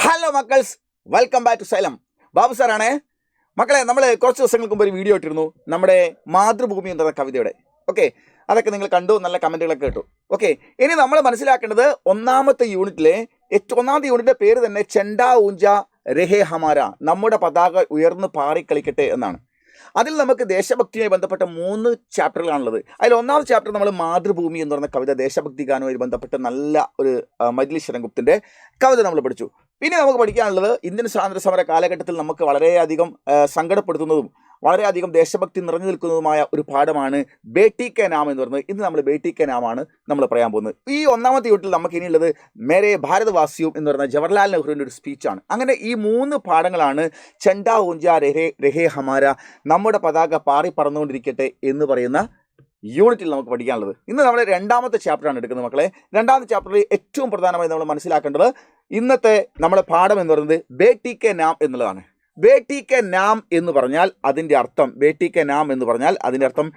Hello മക്കൾസ്, welcome back to Xylem. Babu സാറാണേ. മക്കളെ, നമ്മൾ കുറച്ച് ദിവസങ്ങൾക്ക് മുമ്പ് ഒരു വീഡിയോ ഇട്ടിരുന്നു നമ്മുടെ മാതൃഭൂമി എന്ന കവിതയുടെ. ഓക്കെ, അതൊക്കെ നിങ്ങൾ കണ്ടു, നല്ല കമൻറ്റുകളൊക്കെ കേട്ടു. ഓക്കെ, ഇനി നമ്മൾ മനസ്സിലാക്കേണ്ടത് ഒന്നാമത്തെ യൂണിറ്റിൻ്റെ പേര് തന്നെ ചെണ്ടാ ഊഞ്ച രഹേ ഹമാര, നമ്മുടെ പതാക ഉയർന്നു പാറിക്കളിക്കട്ടെ എന്നാണ്. അതിൽ നമുക്ക് ദേശഭക്തിയുമായി ബന്ധപ്പെട്ട 3 ചാപ്റ്ററുകളാണുള്ളത്. അതിൽ ഒന്നാമത്തെ ചാപ്റ്റർ നമ്മൾ മാതൃഭൂമി എന്ന് പറയുന്ന കവിത, ദേശഭക്തി ഗാനവുമായി ബന്ധപ്പെട്ട നല്ല ഒരു മജ്ലിസ് ശരംഗുപ്തൻ്റെ കവിത നമ്മൾ പഠിച്ചു. പിന്നെ നമുക്ക് പഠിക്കാനുള്ളത് ഇന്ത്യൻ സ്വാതന്ത്ര്യ സമര കാലഘട്ടത്തിൽ നമുക്ക് വളരെയധികം സങ്കടപ്പെടുത്തുന്നതും വളരെയധികം ദേശഭക്തി നിറഞ്ഞു നിൽക്കുന്നതുമായ ഒരു പാഠമാണ് ബേട്ടി കെ നാം എന്ന് പറയുന്നത്. ഇന്ന് നമ്മൾ ബേട്ടി കെ നാമാണ് നമ്മൾ പറയാൻ പോകുന്നത്. ഈ ഒന്നാമത്തെ യൂണിറ്റിൽ നമുക്ക് ഇനിയുള്ളത് മേരെ ഭാരതവാസിയും എന്ന് പറയുന്ന ജവഹർലാൽ നെഹ്റുവിൻ്റെ ഒരു സ്പീച്ചാണ്. അങ്ങനെ ഈ 3 പാഠങ്ങളാണ് ചെണ്ടാ ഊഞ്ച രഹേ ഹമാര, നമ്മുടെ പതാക പാറി പറന്നുകൊണ്ടിരിക്കട്ടെ എന്ന് പറയുന്ന യൂണിറ്റിൽ നമുക്ക് പഠിക്കാനുള്ളത്. ഇന്ന് നമ്മൾ രണ്ടാമത്തെ ചാപ്റ്ററാണ് എടുക്കുന്നത് മക്കളെ. രണ്ടാമത്തെ ചാപ്റ്ററിൽ ഏറ്റവും പ്രധാനമായി നമ്മൾ മനസ്സിലാക്കേണ്ടത് ഇന്നത്തെ നമ്മുടെ പാഠം എന്ന് പറയുന്നത് ബേട്ടി കെ നാം എന്നുള്ളതാണ്. ബേട്ടി കെ നാം എന്ന് പറഞ്ഞാൽ അതിൻ്റെ അർത്ഥം, ബേട്ടി കെ നാം എന്ന് പറഞ്ഞാൽ അതിൻ്റെ അർത്ഥം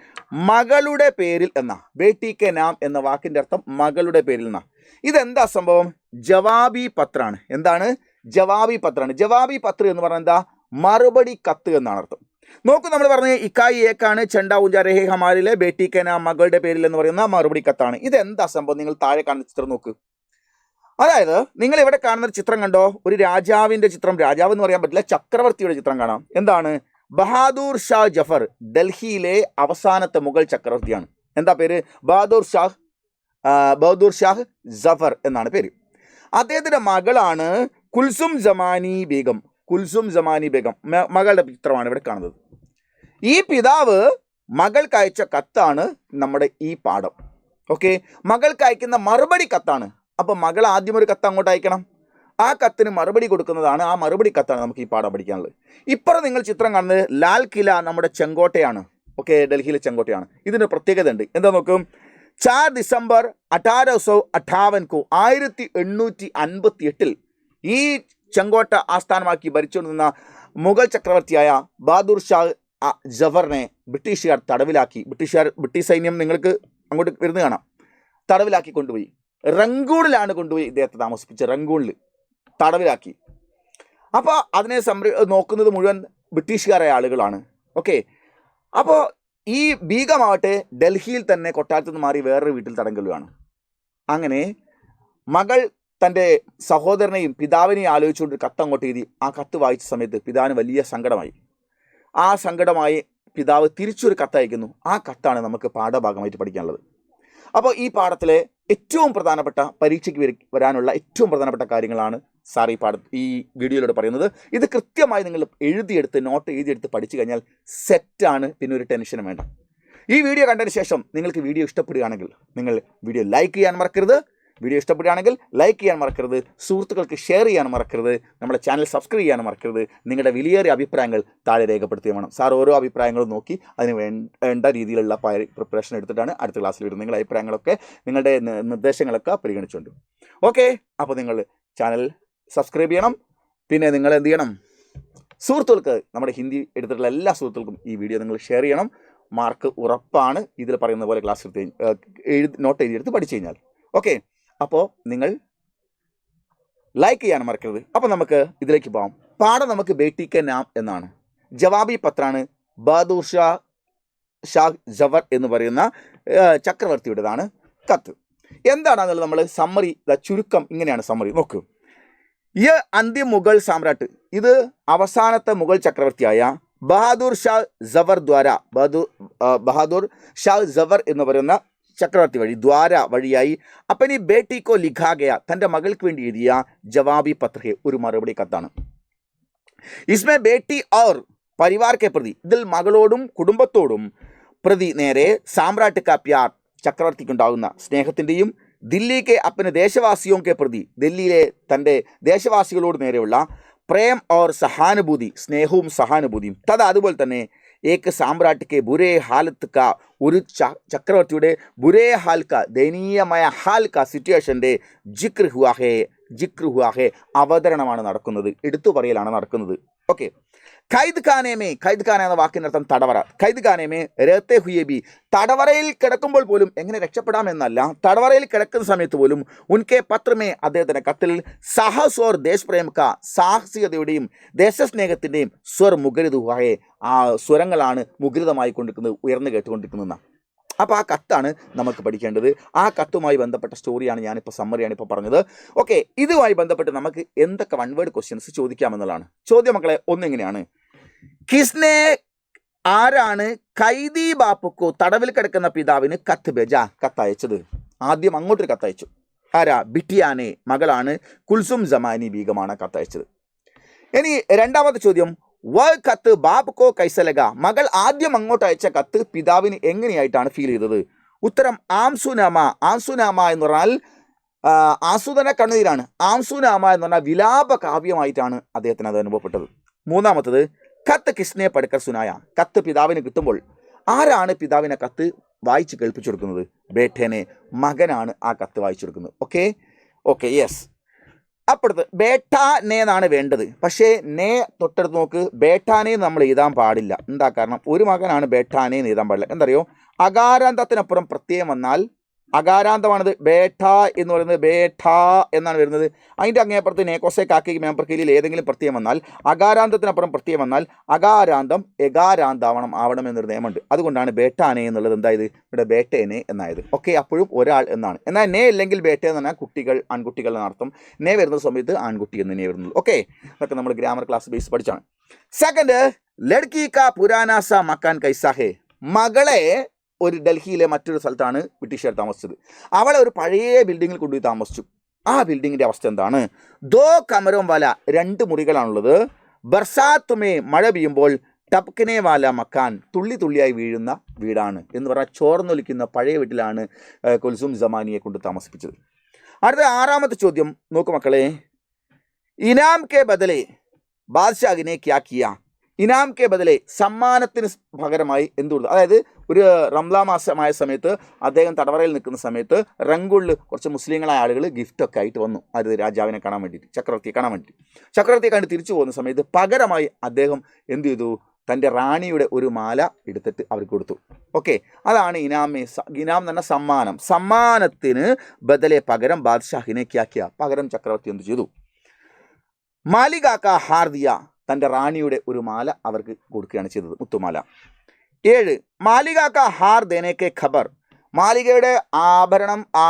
മകളുടെ പേരിൽ എന്ന. ബേട്ടി കെ നാം എന്ന വാക്കിൻ്റെ അർത്ഥം മകളുടെ പേരിൽ എന്ന. ഇതെന്താ സംഭവം? ജവാബി പത്രാണ്. എന്താണ്? ജവാബി പത്രാണ്. ജവാബി പത്രം എന്ന് പറഞ്ഞാൽ എന്താ? മറുപടി കത്ത് എന്നാണ് അർത്ഥം. നോക്കൂ, നമ്മൾ പറഞ്ഞ ഇക്കായി ഏക്കാണ് ചെണ്ടാ ഊഞ്ച രഹേ ഹമാരിലെ ബേട്ടി കെ നാം മകളുടെ പേരിൽ എന്ന് പറയുന്ന മറുപടി കത്താണ്. ഇതെന്താ സംഭവം? നിങ്ങൾ താഴെ കാണുന്ന ചിത്രം നോക്ക്. അതായത് നിങ്ങൾ ഇവിടെ കാണുന്ന ഒരു ചിത്രം കണ്ടോ? ഒരു രാജാവിൻ്റെ ചിത്രം. രാജാവ് എന്ന് പറയാൻ പറ്റില്ല, ചക്രവർത്തിയുടെ ചിത്രം കാണാം. എന്താണ്? ബഹാദൂർ ഷാ ജഫർ, ഡൽഹിയിലെ അവസാനത്തെ മുഗൾ ചക്രവർത്തിയാണ്. എന്താ പേര്? ബഹാദൂർ ഷാഹ് ജഫർ എന്നാണ് പേര്. അദ്ദേഹത്തിൻ്റെ മകളാണ് കുൽസും ജമാനി ബേഗം. കുൽസും ജമാനി ബേഗം മകളുടെ ചിത്രമാണ് ഇവിടെ കാണുന്നത്. ഈ പിതാവ് മകൾക്ക് അയച്ച കത്താണ് നമ്മുടെ ഈ പാഠം. ഓക്കെ, മകൾക്ക് അയക്കുന്ന മറുപടി കത്താണ്. അപ്പം മകൾ ആദ്യം ഒരു കത്ത് അങ്ങോട്ട് അയക്കണം, ആ കത്തിന് മറുപടി കൊടുക്കുന്നതാണ്, ആ മറുപടി കത്താണ് നമുക്ക് ഈ പാഠം പഠിക്കാനുള്ളത്. ഇപ്പുറം നിങ്ങൾ ചിത്രം കാണുന്നത് ലാൽ കില, നമ്മുടെ ചെങ്കോട്ടയാണ്. ഓക്കെ, ഡൽഹിയിലെ ചെങ്കോട്ടയാണ്. ഇതിന് പ്രത്യേകത ഉണ്ട്. എന്താ നോക്കും? 4 ഡിസംബർ 1858 1858 ഈ ചെങ്കോട്ട ആസ്ഥാനമാക്കി ഭരിച്ചുകൊണ്ടിരുന്ന മുഗൾ ചക്രവർത്തിയായ ബഹാദൂർ ഷാ ജഫറിനെ ബ്രിട്ടീഷുകാർ തടവിലാക്കി. ബ്രിട്ടീഷ് സൈന്യം നിങ്ങൾക്ക് അങ്ങോട്ട് വരുന്നത് കാണാം. തടവിലാക്കി കൊണ്ടുപോയി. റങ്കൂണിലാണ് കൊണ്ടുപോയി ഇദ്ദേഹത്തെ താമസിപ്പിച്ചത്. റങ്കൂണിൽ തടവിലാക്കി. അപ്പോൾ അതിനെ നോക്കുന്നത് മുഴുവൻ ബ്രിട്ടീഷുകാരായ ആളുകളാണ്. ഓക്കെ, അപ്പോൾ ഈ ബീഗമാവട്ടെ ഡൽഹിയിൽ തന്നെ കൊട്ടാരത്തിൽ നിന്ന് മാറി വേറൊരു വീട്ടിൽ തടങ്കലുമാണ്. അങ്ങനെ മകൾ തൻ്റെ സഹോദരനെയും പിതാവിനെയും ആലോചിച്ചുകൊണ്ട് കത്ത് അങ്ങോട്ട് എഴുതി. ആ കത്ത് വായിച്ച സമയത്ത് പിതാവിന് വലിയ സങ്കടമായി. ആ സങ്കടമായി പിതാവ് തിരിച്ചൊരു കത്ത് അയക്കുന്നു. ആ കത്താണ് നമുക്ക് പാഠഭാഗമായിട്ട് പഠിക്കാനുള്ളത്. അപ്പോൾ ഈ പാഠത്തിലെ ഏറ്റവും പ്രധാനപ്പെട്ട, പരീക്ഷയ്ക്ക് വരാനുള്ള ഏറ്റവും പ്രധാനപ്പെട്ട കാര്യങ്ങളാണ് സാർ ഈ വീഡിയോയിലൂടെ പറയുന്നത്. ഇത് കൃത്യമായി നിങ്ങൾ നോട്ട് എഴുതിയെടുത്ത് പഠിച്ചു കഴിഞ്ഞാൽ സെറ്റാണ്. പിന്നെ ഒരു ടെൻഷനും വേണ്ട. ഈ വീഡിയോ കണ്ടതിന് ശേഷം നിങ്ങൾക്ക് വീഡിയോ ഇഷ്ടപ്പെടുകയാണെങ്കിൽ നിങ്ങൾ വീഡിയോ ലൈക്ക് ചെയ്യാൻ മറക്കരുത്. വീഡിയോ ഇഷ്ടപ്പെടുകയാണെങ്കിൽ ലൈക്ക് ചെയ്യാൻ മറക്കരുത്. സുഹൃത്തുക്കൾക്ക് ഷെയർ ചെയ്യാൻ മറക്കരുത്. നമ്മുടെ ചാനൽ സബ്സ്ക്രൈബ് ചെയ്യാൻ മറക്കരുത്. നിങ്ങളുടെ വിലയേറിയ അഭിപ്രായങ്ങൾ താഴെ രേഖപ്പെടുത്തുക വേണം. സാർ ഓരോ അഭിപ്രായങ്ങളും നോക്കി അതിന് വേണ്ട രീതിയിലുള്ള പ്രിപ്പറേഷൻ എടുത്തിട്ടാണ് അടുത്ത ക്ലാസ്സിൽ വരുന്നത്. നിങ്ങളുടെ അഭിപ്രായങ്ങളൊക്കെ, നിങ്ങളുടെ നിർദ്ദേശങ്ങളൊക്കെ പരിഗണിച്ചുകൊണ്ട്. ഓക്കെ, അപ്പോൾ നിങ്ങൾ ചാനൽ സബ്സ്ക്രൈബ് ചെയ്യണം. പിന്നെ നിങ്ങൾ എന്ത് ചെയ്യണം? സുഹൃത്തുക്കൾക്ക്, നമ്മുടെ ഹിന്ദി എടുത്തിട്ടുള്ള എല്ലാ സുഹൃത്തുക്കൾക്കും ഈ വീഡിയോ നിങ്ങൾ ഷെയർ ചെയ്യണം. മാർക്ക് ഉറപ്പാണ്. ഇതിൽ പറയുന്ന പോലെ ക്ലാസ് നോട്ട് എഴുതിയെടുത്ത് പഠിച്ചു കഴിഞ്ഞാൽ. ഓക്കെ, അപ്പോൾ നിങ്ങൾ ലൈക്ക് ചെയ്യാൻ മറക്കരുത്. അപ്പോൾ നമുക്ക് ഇതിലേക്ക് പോകാം. പാഠം നമുക്ക് ബേട്ടി കെ നാം എന്നാണ്. ജവാബി പത്രാണ്. ബഹാദൂർ ഷാ ജഫർ എന്ന് പറയുന്ന ചക്രവർത്തിയുടേതാണ് കത്ത്. എന്താണെന്നുള്ളത് നമ്മൾ സമ്മറി, ചുരുക്കം ഇങ്ങനെയാണ് സമ്മറി. നോക്കൂ. ഈ അന്ത്യ മുഗൾ സാമ്രാട്ട്, ഇത് അവസാനത്തെ മുഗൾ ചക്രവർത്തിയായ ബഹാദൂർ ഷാ ജഫർ ബഹാദൂർ ഷാ ജഫർ എന്ന് പറയുന്ന ചക്രവർത്തി വഴിയായി അപ്പനി ബേട്ടിക്കോ ലിഖാഗയ, തൻ്റെ മകൾക്ക് വേണ്ടി എഴുതിയ ജവാബി പത്രഹെ, ഒരു മറുപടി കത്താണ്. ഇസ്മേ ബേട്ടി ഔർ പരിവാർ കെ പ്രതി, ഇതിൽ മകളോടും കുടുംബത്തോടും പ്രതി നേരെ സാമ്രാട്ട് കാ പ്യാർ, ചക്രവർത്തിക്കുണ്ടാകുന്ന സ്നേഹത്തിൻ്റെയും ദില്ലിക്ക് അപ്പന് ദേശവാസിയോ കെ പ്രതി, ഡൽഹിയിലെ തൻ്റെ ദേശവാസികളോട് നേരെയുള്ള പ്രേം ഔർ സഹാനുഭൂതി, സ്നേഹവും സഹാനുഭൂതിയും. അതുപോലെ തന്നെ ഏക്ക് സാമ്രാട്ടിക്ക് ബുരേ ഹാലത്ത് കാ, ഒരു ചക്രവർത്തിയുടെ ബുരേ ഹാൽ കാ, ദയനീയമായ ഹാൽ കാ സിറ്റുവേഷൻ്റെ ജിക്ർ ഹുവാ ഹേ ജിക്ർ ഹുവാ ഹെ, അവതരണമാണ് നടക്കുന്നത്, എടുത്തു പറയലാണ് നടക്കുന്നത്. ഓക്കെ. ഖൈദ് ഖാനേമേ, ഖൈദ് ഖാന എന്ന വാക്കിൻ്റെ അർത്ഥം തടവറ. ഖൈദ് ഖാനേമേ രഹത്തെ ഹുയെ ബി, തടവറയിൽ കിടക്കുമ്പോൾ പോലും എങ്ങനെ രക്ഷപ്പെടാമെന്നല്ല, തടവറയിൽ കിടക്കുന്ന സമയത്ത് പോലും ഉൻകെ പത്രമേ, അദ്ദേഹത്തിൻ്റെ കത്തിൽ സാഹസ് ഓർ ദേശപ്രേം ക, സാഹസികതയുടെയും ദേശസ്നേഹത്തിൻ്റെയും സ്വർ മുഖരിത് ഹുവാഹെ, ആ സ്വരങ്ങളാണ് മുഖരിതമായി കൊണ്ടിരിക്കുന്നത്, ഉയർന്നു കേട്ടുകൊണ്ടിരിക്കുന്നതെന്നാണ്. അപ്പോൾ ആ കത്താണ് നമുക്ക് പഠിക്കേണ്ടത്. ആ കത്തുമായി ബന്ധപ്പെട്ട സ്റ്റോറിയാണ് ഞാനിപ്പോൾ സമ്മറിയാണ് ഇപ്പോൾ പറഞ്ഞത്. ഓക്കെ, ഇതുമായി ബന്ധപ്പെട്ട് നമുക്ക് എന്തൊക്കെ വൺ വേർഡ് ക്വസ്റ്റ്യൻസ് ചോദിക്കാമെന്നുള്ളതാണ് ചോദ്യം. മക്കളെ, ഒന്നെങ്ങനെയാണ്, കിസ്നെ, ആരാണ് ഖൈദി ബാപ്പുക്കോ, തടവിൽ കിടക്കുന്ന പിതാവിന് കത്ത് ബേജ, കത്തയച്ചത്? ആദ്യം അങ്ങോട്ടൊരു കത്തയച്ചു. ആരാ? ബിട്ടിയാനെ, മകളാണ് കുൽസും ജമാനി ബീഗമാണ് കത്തയച്ചത്. ഇനി രണ്ടാമത്തെ ചോദ്യം, വ കത്ത് ബാബ് കോ കൈസലക, മകൾ ആദ്യം അങ്ങോട്ട് അയച്ച കത്ത് പിതാവിന് എങ്ങനെയായിട്ടാണ് ഫീൽ ചെയ്തത്? ഉത്തരം ആംസുനാമ. ആംസുനാമ എന്ന് പറഞ്ഞാൽ ആസുദന കണ്ണീരാണ്. ആംസുനാമ എന്ന് പറഞ്ഞാൽ വിലാപ കാവ്യമായിട്ടാണ് അദ്ദേഹത്തിന് അത് അനുഭവപ്പെട്ടത്. മൂന്നാമത്തത്, കത്ത് കിസ്നെ പഠിക്കർ സുനായ, കത്ത് പിതാവിന് കിട്ടുമ്പോൾ ആരാണ് പിതാവിനെ കത്ത് വായിച്ച് കേൾപ്പിച്ചു കൊടുക്കുന്നത്? ബേട്ടേനെ, മകനാണ് ആ കത്ത് വായിച്ചു കൊടുക്കുന്നത്. Okay okay yes. അപ്പുറത്ത് ബേട്ടാനെ എന്നാണ് വേണ്ടത്, പക്ഷേ നേ തൊട്ടടുത്ത് നോക്ക്, ബേട്ടാനെ നമ്മൾ എഴുതാൻ പാടില്ല. എന്താ കാരണം? ഒരു മകനാണ് ബേട്ടാനെ എന്ന് എഴുതാൻ പാടില്ല. എന്തറിയോ? അകാരാന്തത്തിനപ്പുറം പ്രത്യയം വന്നാൽ, അകാരാന്തമാണത്, ബേട്ട എന്ന് പറയുന്നത് ബേട്ട എന്നാണ് വരുന്നത്. അതിൻ്റെ അങ്ങേപ്പുറത്ത് നേക്കോസെ കാക്കി മേമ്പർക്കയിൽ ഏതെങ്കിലും പ്രത്യയം വന്നാൽ, അകാരാന്തത്തിനപ്പുറം പ്രത്യയം വന്നാൽ അകാരാന്തം എകാരാന്താവണം ആവണമെന്നൊരു നിയമമുണ്ട്. അതുകൊണ്ടാണ് ബേട്ടാനെ എന്നുള്ളത് എന്തായത് ഇവിടെ ബേട്ടേനെ എന്നായത്. ഓക്കെ, അപ്പോഴും ഒരാൾ എന്നാണ്. എന്നാൽ നേ അല്ലെങ്കിൽ ബേട്ട എന്ന് പറഞ്ഞാൽ കുട്ടികൾ, ആൺകുട്ടികൾ എന്നർത്ഥം. നേ വരുന്ന സമയത്ത് ആൺകുട്ടി എന്ന് നേ വരുന്നത്. ഓക്കെ, അതൊക്കെ നമ്മൾ ഗ്രാമർ ക്ലാസ് ബേസ് പഠിച്ചാണ്. സെക്കൻഡ്, ലഡ്കി കാ പുരാനാസ മക്കാൻ കൈസാഹേ, മകളെ ഒരു ഡൽഹിയിലെ മറ്റൊരു സ്ഥലത്താണ് ബ്രിട്ടീഷുകാർ താമസിച്ചത്. അവളെ ഒരു പഴയ ബിൽഡിങ്ങിൽ കൊണ്ടുപോയി താമസിച്ചു. ആ ബിൽഡിങ്ങിൻ്റെ അവസ്ഥ എന്താണ്? ദോ കമരോം വാല, 2 മുറികളാണുള്ളത്. ബർസാത്തുമേ, മഴ പെയ്യുമ്പോൾ ടപ്കനെ വാല മക്കാൻ, തുള്ളി തുള്ളിയായി വീഴുന്ന വീടാണ് എന്ന് പറഞ്ഞാൽ ചോർന്നൊലിക്കുന്ന പഴയ വീട്ടിലാണ് കുൽസും ജമാനിയെ കൊണ്ട് താമസിപ്പിച്ചത്. അടുത്ത 6ാമത്തെ ചോദ്യം നോക്കു മക്കളെ, ഇനാം കെ ബദലെ ബാദ്ഷാഹിനെ ക്യാ കിയ, ഇനാം കെ ബദലെ, സമ്മാനത്തിന് പകരമായി എന്തുകൊണ്ട്? അതായത് ഒരു റംലാ മാസമായ സമയത്ത് അദ്ദേഹം തടവറയിൽ നിൽക്കുന്ന സമയത്ത് റങ്കുളിൽ കുറച്ച് മുസ്ലിങ്ങളായ ആളുകൾ ഗിഫ്റ്റൊക്കെ ആയിട്ട് വന്നു, അത് രാജാവിനെ കാണാൻ വേണ്ടിയിട്ട്, ചക്രവർത്തിയെ കാണാൻ വേണ്ടിയിട്ട്. ചക്രവർത്തിയെ കണ്ട് തിരിച്ചു പോകുന്ന സമയത്ത് പകരമായി അദ്ദേഹം എന്ത് ചെയ്തു? തൻ്റെ റാണിയുടെ ഒരു മാല എടുത്തിട്ട് അവർക്ക് കൊടുത്തു. ഓക്കെ, അതാണ് ഇനാമേ. ഇനാം എന്ന് പറഞ്ഞാൽ സമ്മാനം. സമ്മാനത്തിന് ബദലെ പകരം ബാദ്ഷാഹിനെ ക്യാക്കിയ, പകരം ചക്രവർത്തി എന്ത് ചെയ്തു? മാലികാക്ക ഹാർദിയ, തൻ്റെ റാണിയുടെ ഒരു മാല അവർക്ക് കൊടുക്കുകയാണ് ചെയ്തത്, മുത്തുമാല. 7, മാലികാക്ക ഹാർ ദേനേക്കെ ഖബർ, മാലികയുടെ ആഭരണം, ആ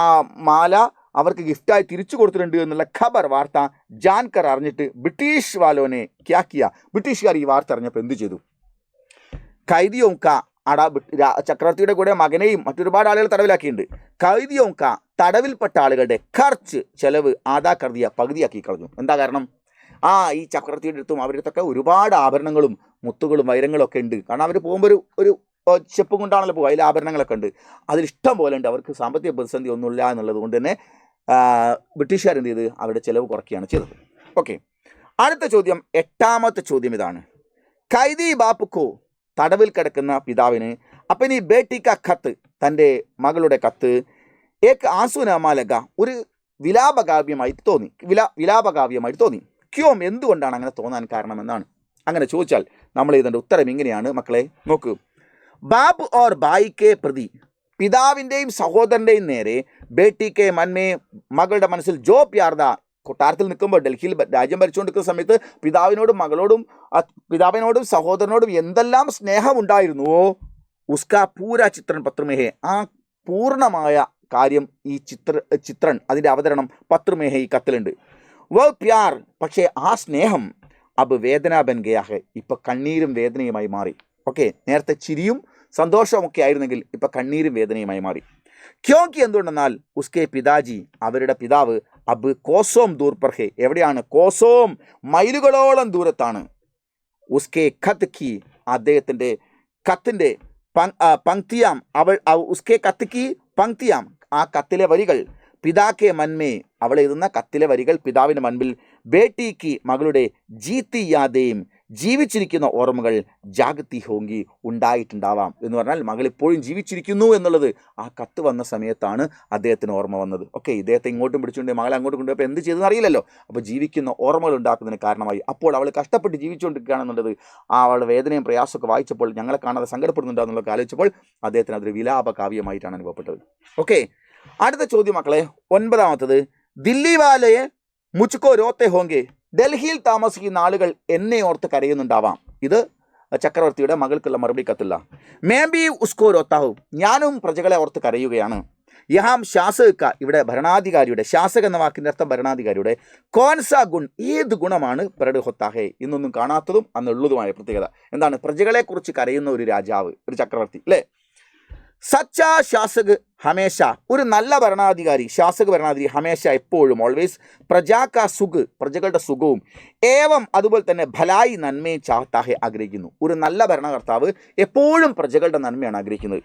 മാല അവർക്ക് ഗിഫ്റ്റായി തിരിച്ചു കൊടുത്തിട്ടുണ്ട് എന്നുള്ള ഖബർ, വാർത്ത ജാൻകർ, അറിഞ്ഞിട്ട് ബ്രിട്ടീഷ് വാലോനെ ക്യാക്കിയ, ബ്രിട്ടീഷുകാർ ഈ വാർത്ത അറിഞ്ഞപ്പോൾ എന്ത് ചെയ്തു? ഖൈദിയോങ്ക, ചക്രവർത്തിയുടെ കൂടെ മകനെയും മറ്റൊരുപാട് ആളുകൾ തടവിലാക്കിയിട്ടുണ്ട്. ഖൈദിയോങ്ക, തടവിൽപ്പെട്ട ആളുകളുടെ ഖർച്ച്, ചെലവ്, ആദാ കർദിയ, പകുതിയാക്കി കളഞ്ഞു. എന്താ കാരണം? ഈ ചക്രവർത്തിയുടെ അടുത്തും അവരുടെ അടുത്തൊക്കെ ഒരുപാട് ആഭരണങ്ങളും മുത്തുകളും വൈരങ്ങളും ഒക്കെ ഉണ്ട്. കാരണം അവർ പോകുമ്പോൾ ഒരു ചെപ്പും കൊണ്ടാണല്ലോ പോകുക, അതിൽ ആഭരണങ്ങളൊക്കെ ഉണ്ട്, അതിലിഷ്ടം പോലെ ഉണ്ട്. അവർക്ക് സാമ്പത്തിക പ്രതിസന്ധി ഒന്നുമില്ല എന്നുള്ളത് കൊണ്ട് തന്നെ ബ്രിട്ടീഷുകാർ എന്ത് ചെയ്ത് അവരുടെ ചിലവ് കുറയ്ക്കുകയാണ് ചെയ്തത്. ഓക്കെ, അടുത്ത ചോദ്യം, 8ാമത്തെ ചോദ്യം ഇതാണ്. ഖൈദി ബാപ്പുക്കോ, തടവിൽ കിടക്കുന്ന പിതാവിന് അപ്പനി ബേട്ടിക്ക ഖത്ത്, തൻ്റെ മകളുടെ കത്ത്, ഏക്ക് ആസുനാമാലക, ഒരു വിലാപകാവ്യമായിട്ട് തോന്നി. ക്യോം, എന്തുകൊണ്ടാണ് അങ്ങനെ തോന്നാൻ കാരണമെന്നാണ്. അങ്ങനെ ചോദിച്ചാൽ നമ്മൾ ഇതിൻ്റെ ഉത്തരം ഇങ്ങനെയാണ് മക്കളെ, നോക്കൂ. ബാബ് ഓർ ബായിക്കെ പ്രതി, പിതാവിൻ്റെയും സഹോദരൻ്റെയും നേരെ ബേട്ടിക്കെ മന്മേ, മകളുടെ മനസ്സിൽ ജോ പ്യാർദ, കൊട്ടാരത്തിൽ നിൽക്കുമ്പോൾ ഡൽഹിയിൽ രാജ്യം ഭരിച്ചുകൊണ്ടിരിക്കുന്ന സമയത്ത് പിതാവിനോടും സഹോദരനോടും എന്തെല്ലാം സ്നേഹമുണ്ടായിരുന്നുവോ, ഉസ്കാ പൂര ചിത്രൻ പത്രമേഹെ, ആ പൂർണ്ണമായ കാര്യം ഈ ചിത്രൻ അതിൻ്റെ അവതരണം പത്രമേഹെ ഈ കത്തിലുണ്ട്. വ പ്യാർ, പക്ഷേ ആ സ്നേഹം അബ് വേദന ബൻ ഗയാഹെ, ഇപ്പം കണ്ണീരും വേദനയുമായി മാറി. ഓക്കെ, നേരത്തെ ചിരിയും സന്തോഷമൊക്കെ ആയിരുന്നെങ്കിൽ ഇപ്പം കണ്ണീരും വേദനയുമായി മാറി. ക്യോങ്കി, എന്തുകൊണ്ടെന്നാൽ ഉസ്കെ പിതാജി, അവരുടെ പിതാവ്, അബ് കോസോം ദൂർ പർഹെ, എവിടെയാണ്? കോസോം, മൈലുകളോളം ദൂരത്താണ്. ഉസ്കെ ഖത്ത് കി, അദ്ദേഹത്തിൻ്റെ കത്തിൻ്റെ പങ്ക്തിയാം, ഉസ്കെ കത്ത് കി പങ്ക്തിയാം, ആ കത്തിലെ വരികൾ, പിതാക്കെ മന്മേ, അവൾ എഴുതുന്ന കത്തിലെ വരികൾ പിതാവിൻ്റെ മുൻപിൽ, ബേട്ടിക്ക്, മകളുടെ ജീത്തി യാദേയും ജീവിച്ചിരിക്കുന്ന ഓർമ്മകൾ ജാഗത്തി ഹോങ്കി ഉണ്ടായിട്ടുണ്ടാവാം എന്ന് പറഞ്ഞാൽ മകൾ ഇപ്പോഴും ജീവിച്ചിരിക്കുന്നു എന്നുള്ളത് ആ കത്ത് വന്ന സമയത്താണ് അദ്ദേഹത്തിന് ഓർമ്മ വന്നത്. ഓക്കെ, ഇദ്ദേഹത്തെ ഇങ്ങോട്ടും പിടിച്ചുകൊണ്ട് മകളെ അങ്ങോട്ടും കൊണ്ടുപോയപ്പോൾ എന്ത് ചെയ്തെന്ന് അറിയില്ലല്ലോ. അപ്പോൾ ജീവിക്കുന്ന ഓർമ്മകൾ ഉണ്ടാക്കുന്നതിന് കാരണമായി. അപ്പോൾ അവൾ കഷ്ടപ്പെട്ട് ജീവിച്ചുകൊണ്ടിരിക്കുകയാണെന്നുള്ളത് ആ അവളുടെ വേദനയും പ്രയാസമൊക്കെ വായിച്ചപ്പോൾ ഞങ്ങളെ കാണാതെ സങ്കടപ്പെടുന്നുണ്ടാകുന്നുള്ളതൊക്കെ ആലോചിച്ചപ്പോൾ അദ്ദേഹത്തിന് അതൊരു വിലാപ കാവ്യമായിട്ടാണ് അനുഭവപ്പെട്ടത്. ഓക്കെ, അടുത്ത ചോദ്യം മക്കളെ, 9ാമത്തത്. ദില്ലി വാലയെ മുച്ചുക്കോ രോത്തെ ഹോങ്കെ, ഡൽഹിയിൽ താമസിക്കുന്ന ആളുകൾ എന്നെ ഓർത്ത് കരയുന്നുണ്ടാവാം. ഇത് ചക്രവർത്തിയുടെ മകൾക്കുള്ള മറുപടി കത്തില്ല. മേ ബി ഉസ്കോ രോത്താഹു, ഞാനും പ്രജകളെ ഓർത്ത് കരയുകയാണ്. യഹാം ശാസക, ഇവിടെ ഭരണാധികാരിയുടെ, ശാസക എന്ന വാക്കിൻ്റെ അർത്ഥം ഭരണാധികാരിയുടെ, കോൻസാ ഗുൺ, ഏത് ഗുണമാണ് പ്രട് ഹൊത്താഹേ, ഇന്നൊന്നും കാണാത്തതും അന്നുള്ളതുമായ പ്രത്യേകത. എന്താണ്? പ്രജകളെക്കുറിച്ച് കരയുന്ന ഒരു രാജാവ്, ഒരു ചക്രവർത്തി അല്ലേ. സച്ചാ ശാസക് ഹമേശ, ഒരു നല്ല ഭരണാധികാരി, ശാസക ഭരണാധികാരി, ഹമേശ എപ്പോഴും, ഓൾവേസ്, പ്രജാക്ക സുഖ്, പ്രജകളുടെ സുഖവും, ഏവം അതുപോലെ തന്നെ ഭലായി നന്മയും ചാഹത്താഹെ, ആഗ്രഹിക്കുന്നു. ഒരു നല്ല ഭരണകർത്താവ് എപ്പോഴും പ്രജകളുടെ നന്മയാണ് ആഗ്രഹിക്കുന്നത്.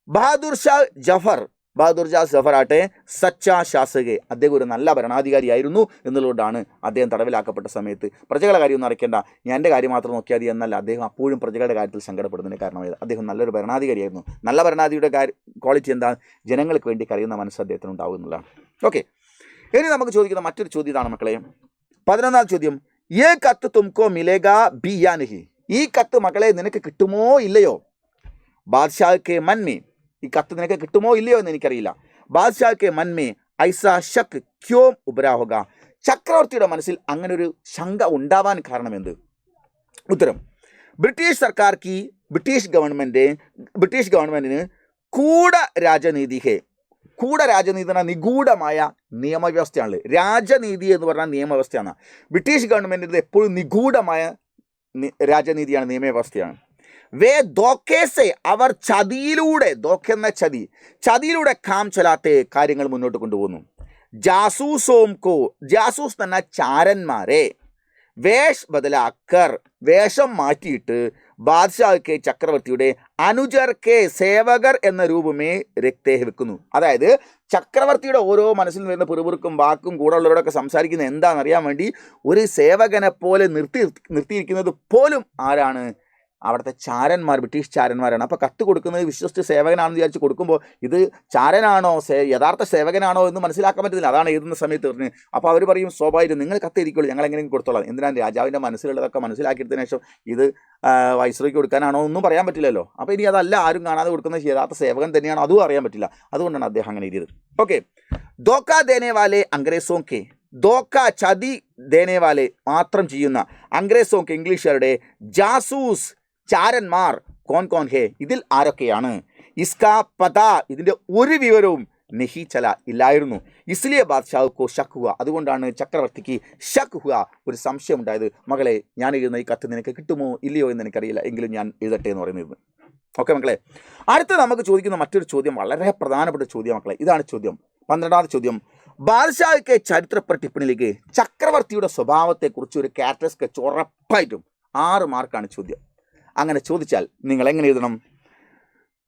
ബഹാദൂർ ഷാ ജഫർ ആട്ടെ സച്ചാ ശാസകെ, അദ്ദേഹം ഒരു നല്ല ഭരണാധികാരിയായിരുന്നു എന്നുള്ളതുകൊണ്ടാണ് അദ്ദേഹം തടവിലാക്കപ്പെട്ട സമയത്ത് പ്രജകളുടെ കാര്യമൊന്നും അറിയിക്കേണ്ട, ഞാൻ എൻ്റെ കാര്യം മാത്രം നോക്കിയാൽ മതി എന്നല്ല, അദ്ദേഹം അപ്പോഴും പ്രജകളുടെ കാര്യത്തിൽ സങ്കടപ്പെടുന്നതിന് കാരണമായത്. അദ്ദേഹം നല്ലൊരു ഭരണാധികാരിയായിരുന്നു. നല്ല ഭരണാധികാരിയുടെ ക്വാളിറ്റി എന്താ? ജനങ്ങൾക്ക് വേണ്ടി കരയുന്ന മനസ്സ് അദ്ദേഹത്തിന് ഉണ്ടാവും എന്നുള്ളതാണ്. ഓക്കെ, ഇനി നമുക്ക് ചോദിക്കുന്ന മറ്റൊരു ചോദ്യം ഇതാണ് മക്കളെ. 11ാം ചോദ്യം. യേ കത്ത് തുംകോ മിലേഗാ ബി യാ നഹി, ഈ കത്ത് മക്കളെ നിനക്ക് കിട്ടുമോ ഇല്ലയോ? ബാദ്ഷാഹ് കെ മൻമേ, ഈ കത്ത് നിനക്ക് കിട്ടുമോ ഇല്ലയോ എന്ന് എനിക്കറിയില്ല. ബാദ്ഷാഹ് കെ മൻമേ ഐസാ ശക്ക് ക്യോം ഉബരാ ഹോഗാ, ചക്രവർത്തിയുടെ മനസ്സിൽ അങ്ങനെ ഒരു ശങ്ക ഉണ്ടാവാൻ കാരണമെന്ത്? ഉത്തരം, ബ്രിട്ടീഷ് ഗവൺമെൻറ്റിന് കൂട രാജനീതി ഹേ. കൂട രാജനീതി എന്ന നിഗൂഢമായ നിയമവ്യവസ്ഥയാണ്. രാജനീതി എന്ന് പറഞ്ഞാൽ നിയമവ്യവസ്ഥയാണ്. ബ്രിട്ടീഷ് ഗവൺമെൻറ്റിൻ്റെ എപ്പോഴും നിഗൂഢമായ രാജനീതിയാണ്, നിയമവ്യവസ്ഥയാണ്. വേ ദോക്കേസെ, അവർ ചതിയിലൂടെ, ദോക്കെന്ന ചതിയിലൂടെ കാം ചലാത്തെ, കാര്യങ്ങൾ മുന്നോട്ട് കൊണ്ടുപോകുന്നു. ജാസൂസോംകോ, ജാസൂസ് എന്ന ചാരന്മാരെ, വേഷ് ബദലാക്കർ, വേഷം മാറ്റിയിട്ട്, ബാദ്ഷാഹ് ചക്രവർത്തിയുടെ അനുജർക്കെ, സേവകർ എന്ന രൂപമേ രക്തേഹ് വെക്കുന്നു. അതായത് ചക്രവർത്തിയുടെ ഓരോ മനസ്സിൽ വരുന്ന പിറുപിറുക്കും വാക്കും കൂടെ ഉള്ളവരോടൊക്കെ സംസാരിക്കുന്നത് എന്താണെന്നറിയാൻ വേണ്ടി ഒരു സേവകനെ പോലെ നിർത്തിയിരിക്കുന്നത് പോലും ആരാണ്? അവിടുത്തെ ചാരന്മാർ, ബ്രിട്ടീഷ് ചാരന്മാരാണ്. അപ്പോൾ കത്ത് കൊടുക്കുന്നത് വിശ്വസിച്ച് സേവകനാണെന്ന് വിചാരിച്ച് കൊടുക്കുമ്പോൾ ഇത് ചാരനാണോ യഥാർത്ഥ സേവകനാണോ എന്ന് മനസ്സിലാക്കാൻ പറ്റുന്നില്ല. അതാണ് എഴുതുന്ന സമയത്ത് പറഞ്ഞത്. അപ്പോൾ അവർ പറയും, സ്വാഭാവികം നിങ്ങൾ കത്തിരിക്കുള്ളൂ, ഞങ്ങൾ എങ്ങനെയും കൊടുത്തോളാം. എന്തിനാണ് രാജാവിൻ്റെ മനസ്സിലുള്ളതൊക്കെ മനസ്സിലാക്കിയതിനു ശേഷം ഇത് വൈസ്രോയ്ക്ക് കൊടുക്കാനാണോ ഒന്നും പറയാൻ പറ്റില്ലല്ലോ. അപ്പോൾ ഇനി അതല്ല, ആരും കാണാതെ കൊടുക്കുന്ന യഥാർത്ഥ സേവകൻ തന്നെയാണോ അതും അറിയാൻ പറ്റില്ല. അതുകൊണ്ടാണ് അദ്ദേഹം അങ്ങനെ എഴുതിയത്. ഓക്കെ, ദോക്കാ ദേനെ വാലെ അംഗ്രേസോങ്കെ, ദോക്ക ചതി ദേനെ വാലെ മാത്രം ചെയ്യുന്ന, അംഗ്രേസോങ്കെ ഇംഗ്ലീഷുകാരുടെ, ജാസൂസ് ചാരന്മാർ, കോൺ ഹേ, ഇതിൽ ആരൊക്കെയാണ്? ഇസ്കാ പത, ഇതിൻ്റെ ഒരു വിവരവും നെഹി ചല, ഇല്ലായിരുന്നു. ഇസ്ലിയെ ബാദ്ഷാഹ് കോ ഷക്ക് ഹുവ, അതുകൊണ്ടാണ് ചക്രവർത്തിക്ക് ഷക്ക് ഹുവ, ഒരു സംശയം ഉണ്ടായത്. മകളെ, ഞാൻ എഴുതുന്ന ഈ കത്ത് നിനക്ക് കിട്ടുമോ ഇല്ലയോ എന്ന് എനിക്കറിയില്ല, എങ്കിലും ഞാൻ എഴുതട്ടെ എന്ന് പറയുന്നത്. ഓക്കെ മക്കളെ, അടുത്ത് നമുക്ക് ചോദിക്കുന്ന മറ്റൊരു ചോദ്യം വളരെ പ്രധാനപ്പെട്ട ചോദ്യം മക്കളെ. ഇതാണ് ചോദ്യം, 12ാമത്തെ ചോദ്യം. ബാദ്ഷാഹ് ചരിത്രപ്പ ടിപ്പണിയിലേക്ക് ചക്രവർത്തിയുടെ സ്വഭാവത്തെക്കുറിച്ച് ഒരു ക്യാരക്ടർ സ്കെച്ച് ഉറപ്പായിട്ടും 6 മാർക്കാണ് ചോദ്യം. അങ്ങനെ ചോദിച്ചാൽ നിങ്ങൾ എങ്ങനെ എഴുതണം?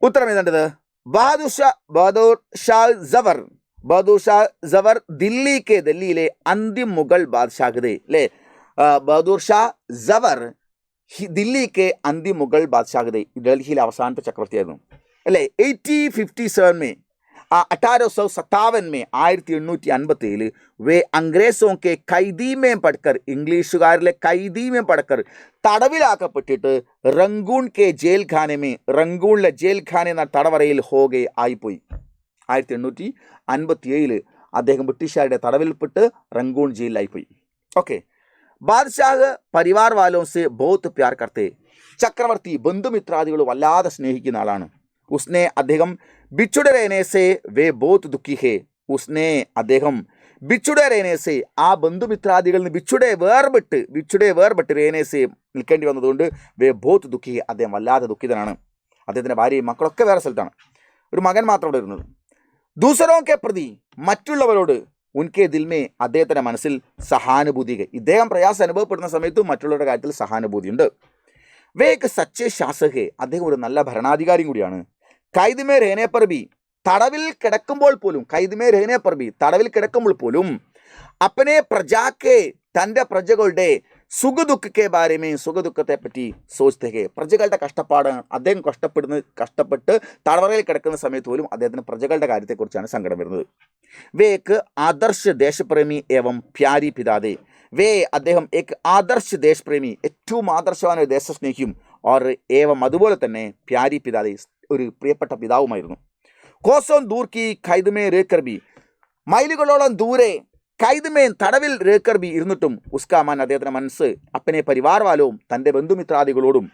ഉത്തരം എഴുതേണ്ടത് ബഹാദൂർ ഷാ ജഫർ ദില്ലിയിലെ അന്തിം മുഗൾ ബാദ്ഷാഹ് അല്ലേ. ബഹാദൂർ ഷാ ജഫർ ദില്ലിക്ക് അന്തിം മുഗൾ ബാദ്ഷാഹ്, ഡൽഹിയിലെ അവസാനത്തെ ചക്രവർത്തിയായിരുന്നു അല്ലേ. 1857 में 1857 में 1857 वे अंग्रेजों के कैदी में पढ़कर, ഇംഗ്ലീഷുകാരിലെ കൈദി में पढ़कर തടവിലാക്കപ്പെട്ടിട്ട് റങ്കൂണിലെ ജയിൽ ഖാനെ എന്ന തടവറയിൽ ഹോഗെ ആയിപ്പോയി. 1857 അദ്ദേഹം ബ്രിട്ടീഷുകാരുടെ തടവിൽപ്പെട്ട് റങ്കൂൺ ജയിലിലായിപ്പോയി. ഓക്കെ, ബാദ്ഷാഹ് പരിവാർ വാലോം സെ ബഹുത് പ്യാർ കർത്തെ, ചക്രവർത്തി ബന്ധുമിത്രാദികൾ വല്ലാതെ സ്നേഹിക്കുന്ന ആളാണ്. ഉസ്നെ അദ്ദേഹം ബിച്ചുടെ രേനേസെ വേ ബോത്ത് ദുഃഖി ഹേ, ഉസ്നെ അദ്ദേഹം ബിച്ചുടെ രേനേസെ, ആ ബന്ധുമിത്രാദികളിൽ നിന്ന് ബിച്ചുടെ വേർപെട്ട് രേനേസെ നിൽക്കേണ്ടി വന്നതുകൊണ്ട് വേ ബോത്ത് ദുഃഖി ഹേ, അദ്ദേഹം വല്ലാതെ ദുഃഖിതനാണ്. അദ്ദേഹത്തിൻ്റെ ഭാര്യയും മക്കളൊക്കെ വേറെ സ്ഥലത്താണ്, ഒരു മകൻ മാത്രം അവിടെ ഇരുന്നത്. ദൂസറോക്കെ പ്രതി, മറ്റുള്ളവരോട്, ഉൻകെ ദിൽമേ, അദ്ദേഹത്തിൻ്റെ മനസ്സിൽ സഹാനുഭൂതി, ഇദ്ദേഹം പ്രയാസം അനുഭവപ്പെടുന്ന സമയത്തും മറ്റുള്ളവരുടെ കാര്യത്തിൽ സഹാനുഭൂതിയുണ്ട്. വേക്ക് സച്ചേ ശാസകെ, അദ്ദേഹം ഒരു നല്ല ഭരണാധികാരിയും കൂടിയാണ്. കൈദിമേ രേനെ പർബി, തടവിൽ കിടക്കുമ്പോൾ പോലും അപ്പനെ പ്രജാക്കെ തൻ്റെ പ്രജകളുടെ സുഖദുഃഖത്തെ ബാരമേ സുഖദുഃഖത്തെ പറ്റി സോച്തേ പ്രജകളുടെ കഷ്ടപ്പാടാണ് അദ്ദേഹം കഷ്ടപ്പെട്ട് തടവറയിൽ കിടക്കുന്ന സമയത്ത് പോലും അദ്ദേഹത്തിന് പ്രജകളുടെ കാര്യത്തെക്കുറിച്ചാണ് സങ്കടം വരുന്നത്. വേക്ക് ആദർശ ദേശപ്രേമി ഏവം പ്യാരി പിതാതെ വേ അദ്ദേഹം ഏക് ആദർശ് ദേശപ്രേമി ഏറ്റവും ആദർശവാന ദേശസ്നേഹിയും ഓർ ഏവം അതുപോലെ തന്നെ പ്യാരി പിതാതെ ഒരു പ്രിയപ്പെട്ട പിതാവുമായിരുന്നു. കോസോൻ ദൂർക്കി ഖൈദുമേ രേക്കർബി മൈലുകളോളം ദൂരെ ഖൈദുമേ തടവിൽ രേക്കർബി ഇരുന്നിട്ടും ഉസ്കാമാൻ അദ്ദേഹത്തിൻ്റെ മനസ്സ് അപ്പനെ പരിവാർ വാലവും തൻ്റെ ബന്ധുമിത്രാദികളോടും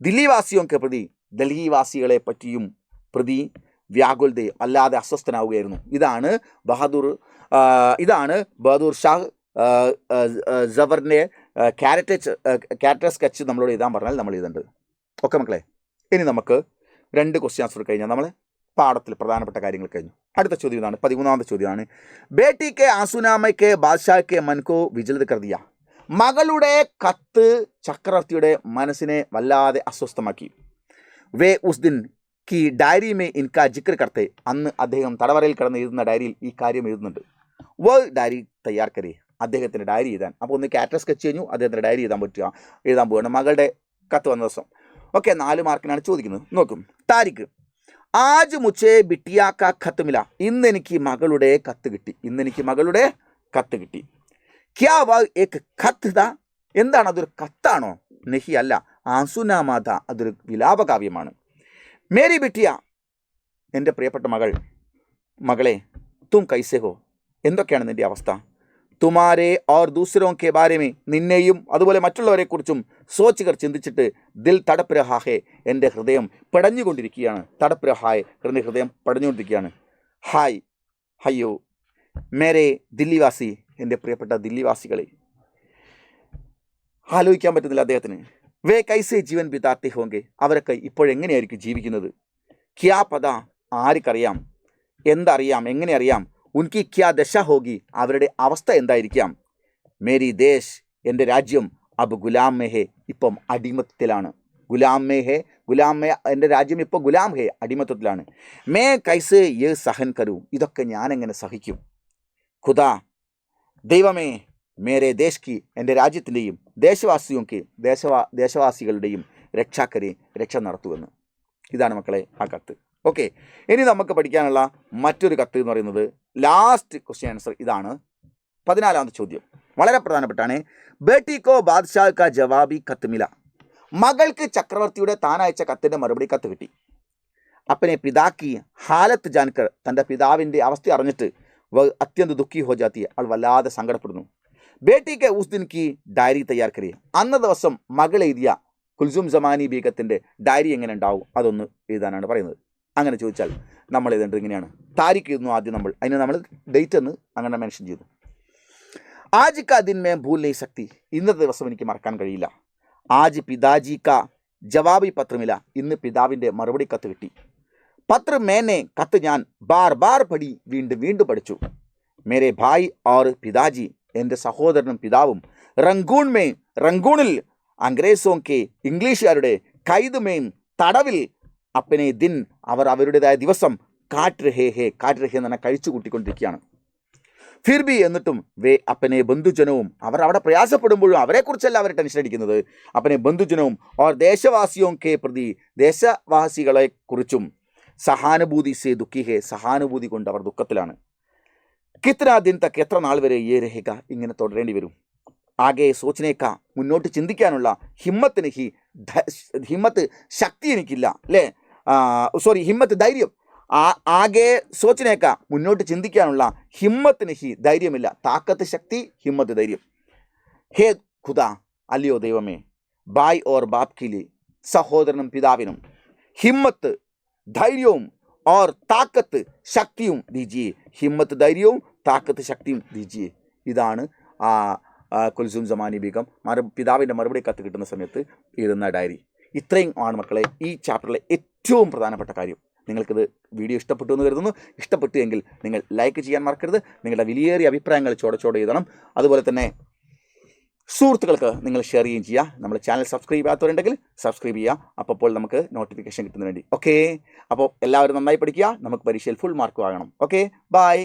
ദില്ലിവാസിയൊക്കെ പ്രതി ഡൽഹിവാസികളെ പറ്റിയും പ്രതി വ്യാകുൽദേ അല്ലാതെ അസ്വസ്ഥനാവുകയായിരുന്നു. ഇതാണ് ബഹാദൂർ ഷാഹ് ജവറിൻ്റെ ക്യാരക്ടർ സ്കെച്ച് നമ്മളോട് എഴുതാൻ പറഞ്ഞാൽ നമ്മൾ എഴുതുന്നുണ്ട്. ഓക്കെ മക്കളെ, ഇനി നമുക്ക് 2 ക്വസ്റ്റ്യൻ ആൻസർ കഴിഞ്ഞാൽ നമ്മൾ പാഠത്തിൽ പ്രധാനപ്പെട്ട കാര്യങ്ങൾ കഴിഞ്ഞു. അടുത്ത ചോദ്യം ഇതാണ്, 13ാമത്തെ ചോദ്യമാണ്. ബേട്ടി കെ ആസുനാമയ്ക്ക് ബാദ്ഷാ കെ മൻകോ വിചലിത് കർദിയ മകളുടെ കത്ത് ചക്രവർത്തിയുടെ മനസ്സിനെ വല്ലാതെ അസ്വസ്ഥമാക്കി. വേ ഉസ് ദിൻ കി ഡയറി മേ ഇൻകാ ജിക്ർ കർത്തെ അന്ന് അദ്ദേഹം തടവറയിൽ കിടന്ന് എഴുതുന്ന ഡയറിയിൽ ഈ കാര്യം എഴുതുന്നുണ്ട്. വ ഡയറി തയ്യാർ കരേ അദ്ദേഹത്തിൻ്റെ ഡയറി എഴുതാൻ. അപ്പോൾ ഒന്ന് ക്യാരക്ടർ സ്കെച്ച് കഴിഞ്ഞു, അദ്ദേഹത്തിൻ്റെ ഡയറി എഴുതാൻ പോവുകയാണ് മകളുടെ കത്ത് വന്ന ദിവസം. ഓക്കെ, 4 മാർക്കിനാണ് ചോദിക്കുന്നത്. നോക്കും. താരിഖ് ആജ് മുച്ചേ ബിട്ടിയാക്ക ഖത്ത് മില ഇന്നെനിക്ക് മകളുടെ കത്ത് കിട്ടി. ക്യാ വാ ഏക് ഖത്ത് ദാ എന്താണ്, അതൊരു കത്താണോ? നഹി അല്ല, ആസുനാമാത അതൊരു വിലാപകാവ്യമാണ്. മേരി ബിട്ടിയ എൻ്റെ പ്രിയപ്പെട്ട മകളെ തും കൈസേ ഹോ എന്തൊക്കെയാണ് നിൻ്റെ അവസ്ഥ? തുമാരെ ഓർ ദൂസരോ കെ ബാരമേ നിന്നെയും അതുപോലെ മറ്റുള്ളവരെക്കുറിച്ചും സോച്ചുകർ ചിന്തിച്ചിട്ട് ദിൽ തടപ്പ് രഹാഹെ എൻ്റെ ഹൃദയം പടഞ്ഞുകൊണ്ടിരിക്കുകയാണ്. തടപ്പ് രഹായ് എൻ്റെ ഹൃദയം പടഞ്ഞുകൊണ്ടിരിക്കുകയാണ്. ഹായ് ഹയ്യോ മേരെ ദില്ലിവാസി എൻ്റെ പ്രിയപ്പെട്ട ദില്ലിവാസികളെ ആലോചിക്കാൻ പറ്റുന്നില്ല അദ്ദേഹത്തിന്. വേ കൈസേ ജീവൻ ബിതാത്തെ ഹോങ്കെ അവരൊക്കെ ഇപ്പോഴെങ്ങനെയായിരിക്കും ജീവിക്കുന്നത്? ക്യാ പത ആർക്കറിയാം, എന്തറിയാം, എങ്ങനെ അറിയാം? ഉൻകി ക്യാ ദശ ഹോഗി അവരുടെ അവസ്ഥ എന്തായിരിക്കാം? മേരി ദേശ് എൻ്റെ രാജ്യം അബ് ഗുലാം മേ ഹേ ഇപ്പം അടിമത്തത്തിലാണ്. ഗുലാം മേ എൻ്റെ രാജ്യം ഇപ്പോൾ ഗുലാം ഹേ അടിമത്തത്തിലാണ്. മേ കൈസേ യേ സഹൻ കരൂ ഇതൊക്കെ ഞാനെങ്ങനെ സഹിക്കും? ഖുദാ ദൈവമേ മേരെ ദേശ് കി എൻ്റെ രാജ്യത്തിൻ്റെയും ദേശവാസികളുടെയും രക്ഷ നടത്തുമെന്ന്. ഇതാണ് മക്കളെ ആ കത്ത്. ഓക്കെ, ഇനി നമുക്ക് പഠിക്കാനുള്ള മറ്റൊരു കത്ത് എന്ന് പറയുന്നത് ലാസ്റ്റ് ക്വസ്റ്റ്യൻ ആൻസർ ഇതാണ്. 14ാമത്തെ ചോദ്യം വളരെ പ്രധാനപ്പെട്ടാണ്. ബേട്ടി കോ ബാദ്ഷാ കാ ജവാബി കത്ത് മില മകൾക്ക് ചക്രവർത്തിയുടെ താൻ അയച്ച കത്തിൻ്റെ മറുപടി കത്ത് കിട്ടി. അപ്പനെ പിതാക്കി ഹാലത്ത് ജാൻകർ തൻ്റെ പിതാവിൻ്റെ അവസ്ഥ അറിഞ്ഞിട്ട് അത്യന്ത ദുഃഖി ഹോ ജാത്തി അവൾ വല്ലാതെ സങ്കടപ്പെടുന്നു. ബേട്ടിക്ക് ഉസ് ദിൻ കി ഡയറി തയ്യാർ കരി അന്ന ദിവസം മകൾ എഴുതിയ കുൽസും ജമാനി ബീഗത്തിൻ്റെ ഡയറി എങ്ങനെ ഉണ്ടാവും അതൊന്ന് എഴുതാനാണ് പറയുന്നത്. അങ്ങനെ ചോദിച്ചാൽ നമ്മൾ എഴുതേണ്ടത് ഇങ്ങനെയാണ്. താരിഖ് എഴുതുന്നു ആദ്യം അതിന് നമ്മൾ ഡേറ്റ് എന്ന് അങ്ങനെ മെൻഷൻ ചെയ്തു. ആജ് കാ ദിൻ മേ ഭൂൽ നഹീ സക്തി ഇന്നത്തെ ദിവസം എനിക്ക് മറക്കാൻ കഴിയില്ല. ആജ് പിതാജി കാ ജവാബി പത്രമില്ല ഇന്ന് പിതാവിൻ്റെ മറുപടി കത്ത് കിട്ടി. പത്ര മേനെ കത്ത് ഞാൻ ബാർ പടി വീണ്ടും പഠിച്ചു. മേരെ ഭായ് ഓർ പിതാജി എൻ്റെ സഹോദരനും പിതാവും റങ്കൂണിൽ അംഗ്രേസോങ്കെ ഇംഗ്ലീഷുകാരുടെ കൈതുമേയും തടവിൽ അപ്പനെ ദിൻ അവരുടേതായ ദിവസം കാറ്റ് രഹേ എന്ന് പറഞ്ഞാൽ കഴിച്ചു കൂട്ടിക്കൊണ്ടിരിക്കുകയാണ്. ഫിർബി എന്നിട്ടും വേ അപ്പനെ ബന്ധുജനവും അവർ അവിടെ പ്രയാസപ്പെടുമ്പോഴും അവരെക്കുറിച്ചല്ല അവർ ടെൻഷൻ അടിക്കുന്നത്. അപ്പനെ ബന്ധുജനവും ഓർ ദേശവാസിയോ കെ പ്രതി ദേശവാസികളെ കുറിച്ചും സഹാനുഭൂതി സേ ദുഃഖി സഹാനുഭൂതി കൊണ്ട് അവർ ദുഃഖത്തിലാണ്. കിത്ര ദിൻ തക്ക് എത്ര നാൾ വരെ ഏ രഹേക ഇങ്ങനെ തുടരേണ്ടി വരും. ആകെ സോച്ചനേക്ക മുന്നോട്ട് ചിന്തിക്കാനുള്ള ഹിമ്മത്ത് ശക്തി എനിക്കില്ല അല്ലേ, ഹിമ്മത്ത് ധൈര്യം. ആകെ സോച്ചനേക്ക മുന്നോട്ട് ചിന്തിക്കാനുള്ള ഹിമ്മത്തിന് ധൈര്യമില്ല. താക്കത്ത് ശക്തി, ഹിമ്മത്ത് ധൈര്യം. ഹേ ഖുദാ അല്ലയോ ദൈവമേ, ബായ് ഓർ ബാപ് കിലി സഹോദരനും പിതാവിനും ഹിമ്മത്ത് ധൈര്യവും ഓർ താക്കത്ത് ശക്തിയും ദീജിയെ. ഹിമ്മത്ത് ധൈര്യവും താക്കത്ത് ശക്തിയും ദീജിയെ. ഇതാണ് കുൽസും ജമാനി ബീഗം പിതാവിൻ്റെ മറുപടി കത്ത് കിട്ടുന്ന സമയത്ത് എഴുതുന്ന ഡയറി. ഇത്രയും ആണ് മക്കളെ ഈ ചാപ്റ്ററിലെ ഏറ്റവും പ്രധാനപ്പെട്ട കാര്യം. നിങ്ങൾക്കിത് വീഡിയോ ഇഷ്ടപ്പെട്ടു എന്ന് കരുതുന്നു. ഇഷ്ടപ്പെട്ടു എങ്കിൽ നിങ്ങൾ ലൈക്ക് ചെയ്യാൻ മറക്കരുത്. നിങ്ങളുടെ വിലയേറിയ അഭിപ്രായങ്ങൾ ചോടെ എഴുതണം. അതുപോലെ തന്നെ സുഹൃത്തുക്കൾക്ക് നിങ്ങൾ ഷെയർ ചെയ്യുകയും ചെയ്യുക. നമ്മുടെ ചാനൽ സബ്സ്ക്രൈബ് ചെയ്യാത്തവരുണ്ടെങ്കിൽ സബ്സ്ക്രൈബ് ചെയ്യുക. അപ്പോൾ നമുക്ക് നോട്ടിഫിക്കേഷൻ കിട്ടുന്നതിന് വേണ്ടി. ഓക്കെ, അപ്പോൾ എല്ലാവരും നന്നായി പഠിക്കുക. നമുക്ക് പരീക്ഷയിൽ ഫുൾ മാർക്ക് വാങ്ങണം. Okay, by.